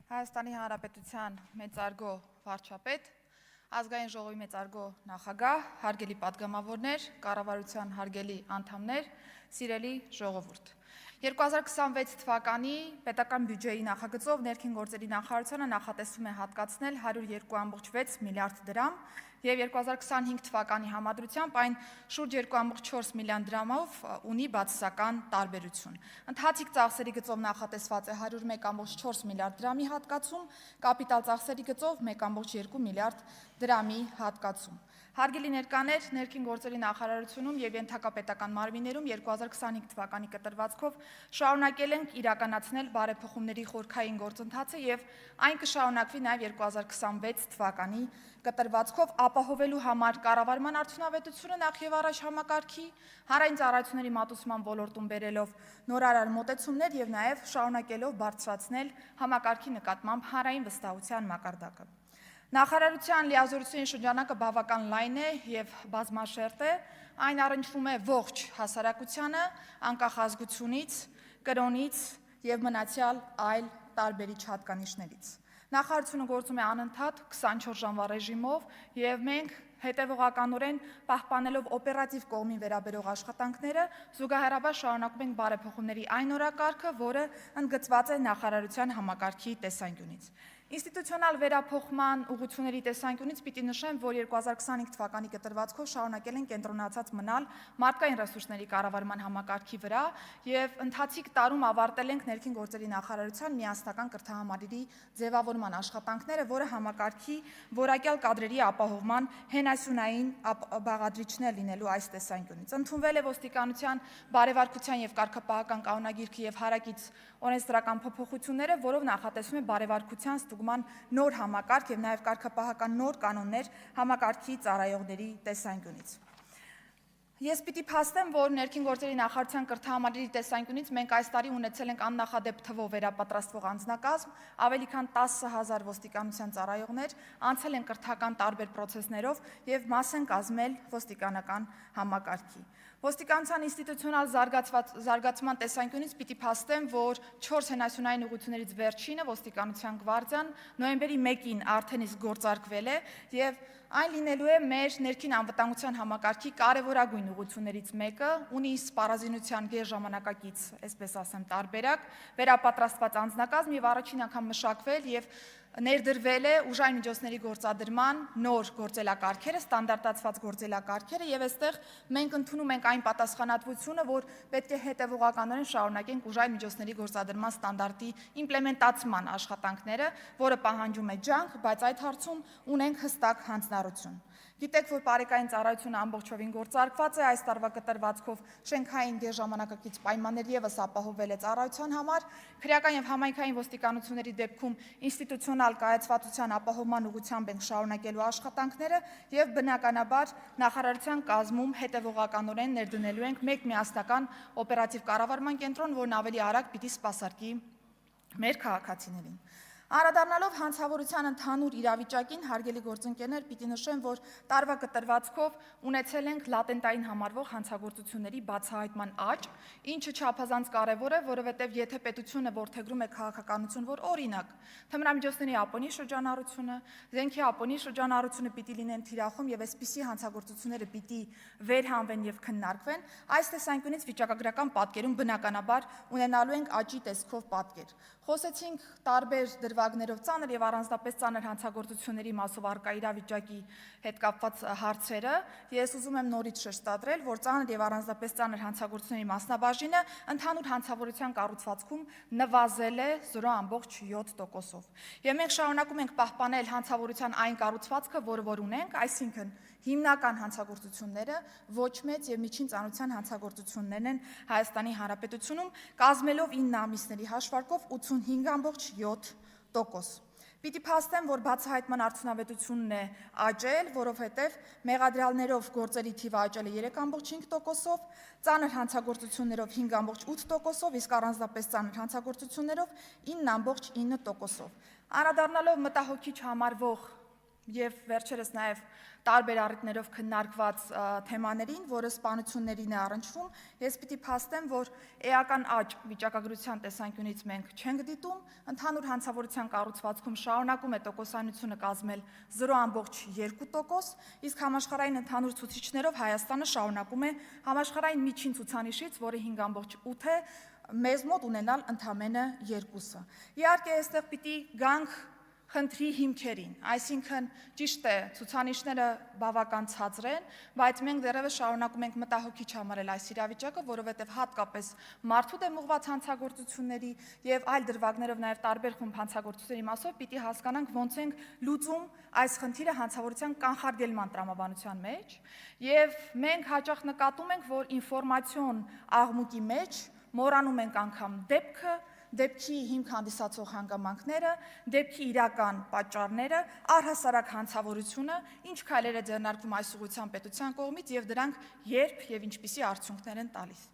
Հայաստանի Հանրապետության մեծարգո վարչապետ, ազգային ժողովի մեծարգո նախագահ, հարգելի պատգամավորներ, կառավարության հարգելի անդամներ, սիրելի ժողովուրդ։ 2026 թվականի պետական բյուջեի նախագծով ներքին գործերի նախարարությունը նախատեսում է հատկացնել 102.6 միլիարդ դրամ և 2025 թվականի համադրությամբ այն շուրջ 2.4 միլիոն դրամով ունի բացասական տարբերություն։ Ընթացիկ ծախսերի գծով նախատեսված է 101.4 միլիարդ դրամի հատկացում, կապիտալ ծախսերի գծով 1.2 միլիարդ դրամի հատկացում։ Հարգելի ներկաներ, ներքին գործերի նախարարությունում և ենթակապետական մարմիններում 2025 թվականի կտրվածքով շարունակել ենք իրականացնել բարեփոխումների խորքային գործընթացը և այն կշարունակվի նաև 2026 թվականի կտրվածքով ապահովելու համար կառավարման արդյունավետությունը նախ և առաջ համակարգի, հանրային ծառայությունների մատուցման ոլորտում բերելով նորարար մոտեցումներ և նաև շարունակելով բարձրացնել համակարգի նկատմամբ հանրային վստահության մակարդակը։ Նախարարության լիազորությունների շրջանակը բավական լայն է և բազմաշերտ է, այն առնչվում է ողջ հասարակությանը, անկախ ազգությունից, կրոնից և մնացյալ այլ տարբերիչ հատկանիշներից։ Նախարարությունը գործում է անընդհատ 24 ժամվա ռեժիմով և մենք հետևողականորեն պահպանելով օպերատիվ կողմին վերաբերող աշխատանքները, զուգահեռաբար շարունակում ենք բարեփոխումների այն օրակարգը, որը ընդգծված է նախարարության համակարգի տեսանկյունից։ Ինստիտուցիոնալ վերափոխման ուղղությունների տեսանկյունից պիտի նշեմ, որ 2025 թվականի կտրվածքով շարունակել ենք կենտրոնացած մնալ մարդկային ռեսուրսների կառավարման համակարգի վրա և ընթացիկ տարում ավարտել ենք ներքին գործերի նախարարության միասնական կրթահամարերի ձևավորման աշխատանքները, որը համակարգի որակյալ կադրերի ապահովման հենասյունային բաղադրիչն է լինելու այս տեսանկյունից։ Ընդունվել է ոստիկանության բարևարկության և կարգապահական կանոնագիրքը և հարակից օրենսդրական փոփոխությունները, որով նախատեսվում է բարևարկության ստուգման նոր համակարգ և նաև կարգապահական նոր կանոններ համակարգի ծառայողների տեսանկյունից։ Ես պիտի փաստեմ, որ ներքին գործերի նախարարության կրթահամարերի տեսանկյունից մենք այս տարի ունեցել ենք աննախադեպ թվով վերապատրաստվող անձնակազմ, ավելի քան 10,000 ոստիկանության ծառայողներ անցել են կրթական տարբեր պրոցեսներով և մաս են կազմել ոստիկանական համակարգի։ Ոստիկանության ինստիտուցիոնալ զարգացման տեսանկյունից պիտի փաստեմ, որ 4 հենասյունային ուղղություններից վերջինը ոստիկանության գվարդիան նոյեմբերի 1-ին արդեն իսկ գործարկվել է և այն լինելու է մեր ներքին անվտանգության համակարգի կարևորագույն ուղղություններից մեկը, ունի սպառազինության գերժամանակակից, այսպես ասեմ, տարբերակ, վերապատրաստված անձնակազմ և առաջին անգամ մշակվել և ներդրվել է ուժային միջոցների գործադրման նոր գործելակարգերը, ստանդարտացված գործելակարգերը և այստեղ մենք ընդունում ենք այն պատասխանատվությունը, որ պետք է հետևողականորեն շարունակենք ուժային միջոցների գործադրման ստանդարտի իմպլեմենտացման աշխատանքները, որը պահանջում է ջանք, բայց այդ հարցում ունենք հստակ հանձնառություն։ Գիտեք, որ պարեկային ծառայությունը ամբողջովին գործարկված է, այս տարվա կտրվածքով շենքային գերժամանակակից պայմաններ ևս ապահովվել է ծառայության համար, քրեական և համայնքային ոստիկանությունների դեպքում ինստիտուցիոնալ կայացվածության ապահովման ուղղությամբ ենք շարունակելու աշխատանքները և բնականաբար նախարարության կազմում հետևողականորեն ներդնելու ենք մեկ միասնական օպերատիվ կառավարման կենտրոն, որն ավելի արագ պիտի սպասարկի մեր քաղաքացիներին։ Անդրադառնալով հանցավորության ընդհանուր իրավիճակին, հարգելի գործընկերներ, պիտի նշեմ, որ տարվա կտրվածքով ունեցել ենք լատենտային համարվող հանցագործությունների բացահայտման աճ, ինչը չափազանց կարևոր է, որովհետև եթե պետությունը որդեգրում է քաղաքականություն, որ օրինակ թմրամիջոցների ապոնի շրջանառությունը, զենքի ապոնի շրջանառությունը պիտի լինեն թիրախում և այսպիսի հանցագործությունները պիտի վերհանվեն և քննարկվեն, այս տեսանկյունից վիճակագրական պատկերում բնականաբար ունենալու ենք աճի տեսքով պատկեր։ Խոսեցինք տարբեր դրվագներով ծանր և առանձնապես ծանր հանցագործությունների մասով առկա իրավիճակի հետ կապված հարցերը, ես ուզում եմ նորից շեշտադրել, որ ծանր և առանձնապես ծանր հանցագործությունների մասնաբաժինը ընդհանուր հանցավորության կառուցվածքում նվազել է 0.7%-ով։ Եվ մենք շարունակում ենք պահպանել հանցավորության այն կառուցվածքը, որ ունենք, այսինքն հիմնական հանցագործությունները ոչ մեծ և միջին ծանրության հանցագործություններն են Հայաստանի Հանրապետությունում, կազմելով 9 ամիսների հաշվարկով 85.7%։ Պիտի փաստեմ, որ բացահայտման արդյունավետությունն է աճել, որովհետև մեղադրյալներով գործերի թիվը աճել է 3.5%-ով, ծանր հանցագործություններով 5.8%-ով, իսկ առանձնապես ծանր հանցագործություններով 9.9%-ով։ Անդրադառնալով մտահոգիչ համարվող և վերջերս նաև տարբեր առիթներով քննարկված թեմաներին, որը սպանություններին է առնչվում, ես պիտի փաստեմ, որ էական աճ վիճակագրության տեսանկյունից մենք չենք դիտում, ընդհանուր հանցավորության կառուցվածքում շարունակում է տոկոսայնությունը կազմել 0.2%, իսկ համաշխարհային ընդհանուր ցուցիչներով Հայաստանը շարունակում է համաշխարհային միջին ցուցանիշից, որը 5.8 է, մեզ մոտ ունենալ ընդամենը 2-ը։ Իհարկե, այստեղ պիտի գանք խնդրի հիմքերին, այսինքն ճիշտ է, ցուցանիշները բավական ցածր են, բայց մենք դեռևս շարունակում ենք մտահոգիչ համարել այս իրավիճակը, որովհետև հատկապես մարդու դեմ ուղղված հանցագործությունների եւ այլ դրվագներով, նաեւ տարբեր խումբ հանցագործությունների մասով պիտի հասկանանք ոնց ենք լուծում այս խնդիրը հանցավորության կանխարգելման տրամաբանության մեջ, եւ մենք հաճախ նկատում ենք, որ ինֆորմացիոն աղմուկի մեջ մոռանում ենք անգամ դեպքը, դեպքի հիմք հանդիսացող հանգամանքները, դեպքի իրական պատճառները, առհասարակ հանցավորությունը, ինչ քայլեր է ձեռնարկվում այս ուղղությամբ պետության կողմից եւ դրանք երբ եւ ինչպիսի արդյունքներ են տալիս։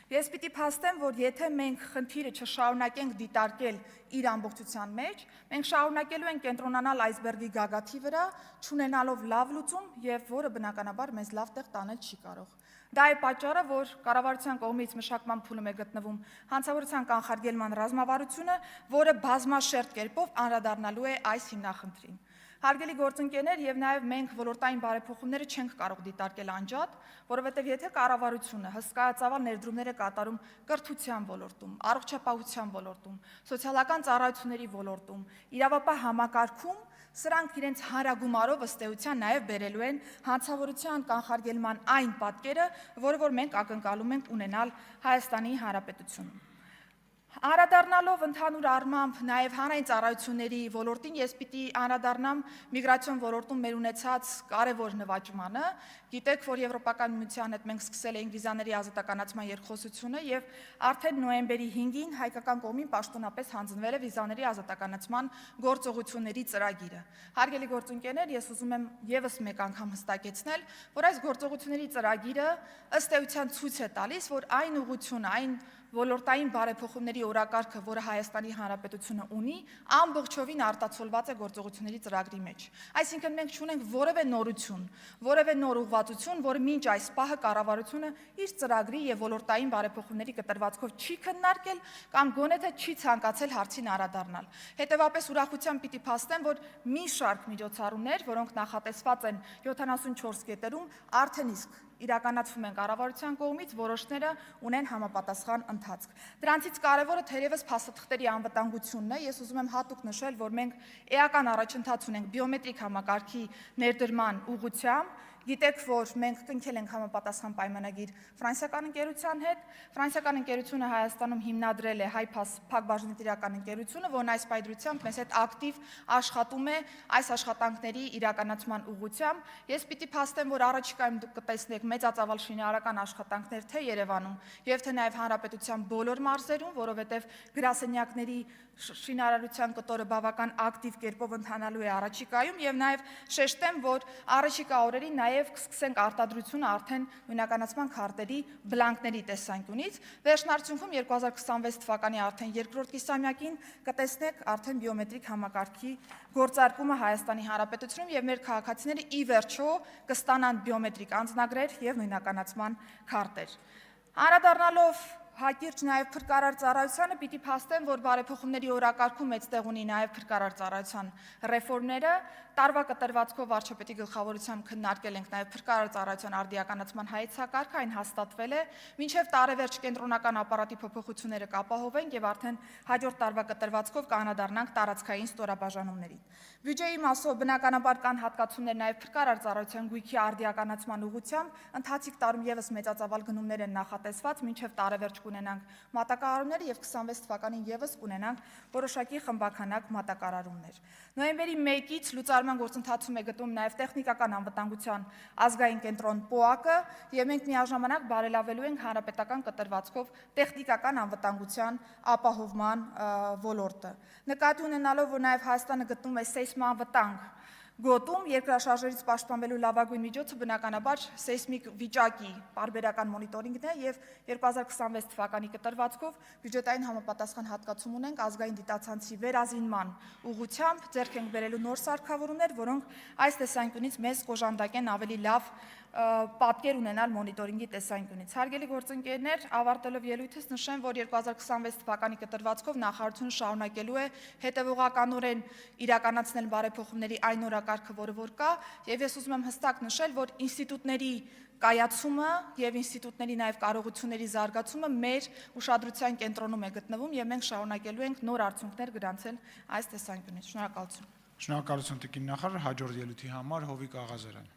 Ես պիտի փաստեմ, որ եթե մենք խնդիրը չշարունակենք դիտարկել իր ամբողջության մեջ, մենք շարունակելու ենք կենտրոնանալ այսբերգի գագաթի վրա, չունենալով լավ լուծում եւ որը բնականաբար մեզ լավ տեղ տանել չի կարող։ Դա է պատճառը, որ կառավարության կողմից մշակման փուլում է գտնվում հանցավորության կանխարգելման ռազմավարությունը, որը բազմաշերտ կերպով անդրադառնալու է այս հիմնախնդրին։ Հարգելի գործընկերներ, եւ նաեւ մենք ոլորտային բարեփոխումները չենք կարող դիտարկել անջատ, որովհետեւ եթե կառավարությունը հսկայածավալ ներդրումներ է կատարում կրթության ոլորտում, առողջապահության ոլորտում, սոցիալական ծառայությունների ոլորտում, իրավապահ համակարգում, սրանք իրենց հանրագումարով ըստ էության նաև բերելու են հանցավորության կանխարգելման այն պատկերը, որը որ մենք ակնկալում ենք ունենալ Հայաստանի Հանրապետությունում։ Անդրադառնալով ընդհանուր առմամբ նաև հանրային ծառայությունների ոլորտին, ես պիտի անդրադառնամ միգրացիոն ոլորտում մեր ունեցած կարևոր նվաճմանը։ Գիտեք, որ Եվրոպական միության հետ մենք սկսել էինք վիզաների ազատականացման երկխոսությունը եւ արդեն նոյեմբերի 5-ին հայկական կողմին պաշտոնապես հանձնվել է վիզաների ազատականացման գործողությունների ծրագիրը։ Հարգելի գործընկերներ, ես ուզում եմ եւս մեկ անգամ հստակեցնել, որ այս գործողությունների ծրագիրը ըստ էության ցույց է տալիս, որ այն ուղղությունը, այն ոլորտային բարեփոխումների օրակարգը, որը Հայաստանի Հանրապետությունը ունի, ամբողջովին արտացոլված է գործողությունների ծրագրի մեջ։ Այսինքն մենք չունենք որևէ նորություն, որևէ նոր ուղղվածություն, որը մինչ այս պահը կառավարությունը իր ծրագրի եւ ոլորտային բարեփոխումների կտրվածքով չի քննարկել կամ գոնե թե չի ցանկացել հարցին անդրադառնալ։ Հետևաբար ուրախությամբ պիտի փաստեմ, որ մի շարք միջոցառումներ, որոնք նախատեսված են 74 կետերում, արդեն իսկ իրականացվում են կառավարության կողմից, որոշները ունեն համապատասխան ընթացք։ Դրանցից կարևորը թերևս փաստաթղթերի անվտանգությունն է։ Ես ուզում եմ հատուկ նշել, որ մենք էական առաջընթաց ունենք բիոմետրիկ համակարգի ներդրման ուղղությամբ։ Գիտեք, որ մենք կնքել ենք համապատասխան պայմանագիր ֆրանսիական ընկերության հետ։ Ֆրանսիական ընկերությունը Հայաստանում հիմնադրել է Հայփաս փակbaşıնետիրական ընկերությունը, որն այս պայծրությամբ մեզ հետ ակտիվ աշխատում է այս աշխատանքների իրականացման ուղղությամբ։ Ես պիտի փաստեմ, որ առաջիկայում դուք կտեսնեք մեծածավալ շինարարական աշխատանքներ թե Երևանում եւ թե նաեւ հանրապետության բոլոր մարզերում, որովհետեւ գրասենյակների շինարարության կտորը բավական ակտիվ կերպով ընթանալու է առաջիկայում եւ նաեւ շեշտեմ, որ առաջիկա օրերին նաեւ կսկսենք արտադրությունը արդեն նույնականացման քարտերի բլանկների տեսանկյունից։ Վերջնարդյունքում 2026 թվականի արդեն երկրորդ կիսամյակին կտեսնեք արդեն բիոմետրիկ համակարգի գործարկումը Հայաստանի Հանրապետությունում եւ մեր քաղաքացիները ի վերջո կստանան բիոմետրիկ անձնագրեր եւ նույնականացման քարտեր։ Անդրադառնալով հակիրճ նաև փրկարար ծառայությանը պիտի փաստեմ, որ բարեփոխումների օրակարգում մեծ տեղ ունի նաև փրկարար ծառայության ռեֆորմները։ Տարվա կտրվածքով վարչապետի գլխավորությամբ քննարկել ենք նաև փրկարար ծառայության արդիականացման հայեցակարգը, այն հաստատվել է, մինչև տարեվերջ կենտրոնական ապարատի փոփոխությունները կապահովենք եւ արդեն հաջորդ տարվա կտրվածքով կանադառնանք տարածքային ստորաբաժանումներին։ Բյուջեի մասով բնականաբար կան հատկացումներ նաև փրկարար ծառայության գույքի արդիականացման ուղղությամբ, ընթացիկ տարում եւս մեծածավալ գնումներ են նախատեսված, մինչև տարեվերջ կունենանք մատակարարումներ եւ 26 թվականին եւս կունենանք որոշակի խմբականակ մատակարարումներ։ Նոյեմբերի 1-ից լուծարման գործընթացում է գտնվում նաեւ տեխնիկական անվտանգության ազգային կենտրոն ՊՕԱԿ-ը եւ մենք միաժամանակ բարելավելու ենք հանրապետական կտրվածքով տեխնիկական անվտանգության ապահովման ոլորտը։ Նկատի ունենալով, որ նաեւ Հայաստանը գտնվում է սեյսմանվտանգ Գոտում երկրաշարժերից պաշտպանվելու լավագույն միջոցը բնականաբար սեյսմիկ վիճակի պարբերական մոնիտորինգն է եւ 2026 թվականի կտրվածքով բյուջետային համապատասխան հատկացում ունենք ազգային դիտացանցի վերազինման ուղղությամբ ձեռք ենք բերելու նոր սարքավորումներ, որոնք այս տեսանկյունից մեզ կոժանդակեն ավելի լավ պատկեր ունենալ մոնիտորինգի տեսանկյունից։ Հարգելի գործընկերներ, ավարտելով ելույթս նշեմ, որ 2026 թվականի կտրվածքով նախարարությունը շարունակելու է հետևողականորեն իրականացնել բարեփոխումների այն օրակարգը, որը որ կա, եւ ես ուզում եմ հստակ նշել, որ ինստիտուտների կայացումը եւ ինստիտուտների նաեւ կարողությունների զարգացումը մեր ուշադրության կենտրոնում է գտնվում եւ մենք շարունակելու ենք նոր արդյունքներ գրանցել այս տեսանկյունից։ Շնորհակալություն։ Շնորհակալություն տիկին նախարար, հաջորդ ելույթի համար Հովիկ Աղազարյան։